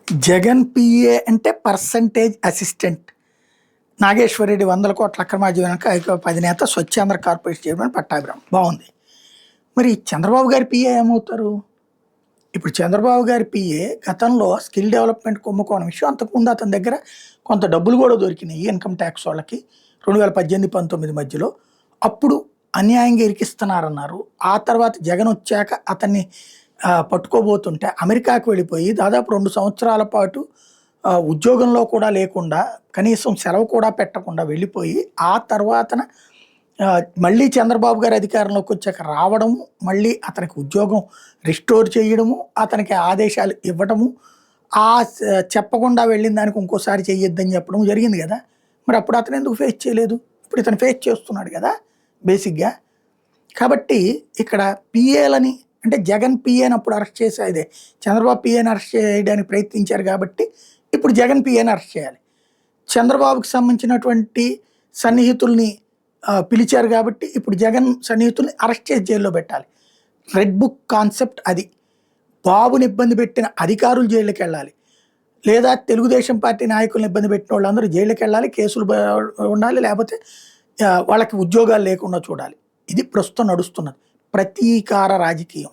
Jagan PA అంటే percentage assistant. Nageswara Reddy 100 కోట్ల అక్రమార్జన వెనక 10 నేత స్వచ్ఛాంధ్ర కార్పొరేషన్ చైర్మన్ పట్టాభిరామ్. బాగుంది. మరి చంద్రబాబు గారి పిఏ ఏమవుతారు? ఇప్పుడు చంద్రబాబు గారి పిఏ గతంలో స్కిల్ డెవలప్మెంట్ కుంభకోణం విషయం, అంతకుముందు అతని దగ్గర కొంత డబ్బులు కూడా దొరికినాయి ఇన్కమ్ ట్యాక్స్ వాళ్ళకి 2018-19 మధ్యలో. అప్పుడు అన్యాయంగా ఇరికిస్తున్నారన్నారు. ఆ తర్వాత జగన్ వచ్చాక అతన్ని పట్టుకోబోతుంటే అమెరికాకు వెళ్ళిపోయి దాదాపు 2 సంవత్సరాల పాటు ఉద్యోగంలో కూడా లేకుండా, కనీసం సెలవు కూడా పెట్టకుండా వెళ్ళిపోయి, ఆ తర్వాతన మళ్ళీ చంద్రబాబు గారు అధికారంలోకి వచ్చాక రావడము, మళ్ళీ అతనికి ఉద్యోగం రిస్టోర్ చేయడము, అతనికి ఆదేశాలు ఇవ్వడము, చెప్పకుండా వెళ్ళిన దానికి ఇంకోసారి చెయ్యొద్దని చెప్పడం జరిగింది కదా. మరి అప్పుడు అతను ఎందుకు ఫేస్ చేయలేదు? ఇప్పుడు ఇతను ఫేస్ చేస్తున్నాడు కదా బేసిక్గా. కాబట్టి ఇక్కడ పిఏలని అంటే జగన్ పిఏని అప్పుడు అరెస్ట్ చేసేదే, చంద్రబాబు పిఏని అరెస్ట్ చేయడానికి ప్రయత్నించారు కాబట్టి ఇప్పుడు జగన్ పిఏని అరెస్ట్ చేయాలి. చంద్రబాబుకి సంబంధించినటువంటి సన్నిహితుల్ని పిలిచారు కాబట్టి ఇప్పుడు జగన్ సన్నిహితుల్ని అరెస్ట్ చేసి జైల్లో పెట్టాలి. రెడ్ బుక్ కాన్సెప్ట్ అది. బాబుని ఇబ్బంది పెట్టిన అధికారులు జైలుకి వెళ్ళాలి, లేదా తెలుగుదేశం పార్టీ నాయకులను ఇబ్బంది పెట్టిన వాళ్ళందరూ జైలుకి వెళ్ళాలి, కేసులు ఉండాలి, లేకపోతే వాళ్ళకి ఉద్యోగాలు లేకుండా చూడాలి. ఇది ప్రస్తుతం నడుస్తున్నది ప్రతీకార రాజకీయం.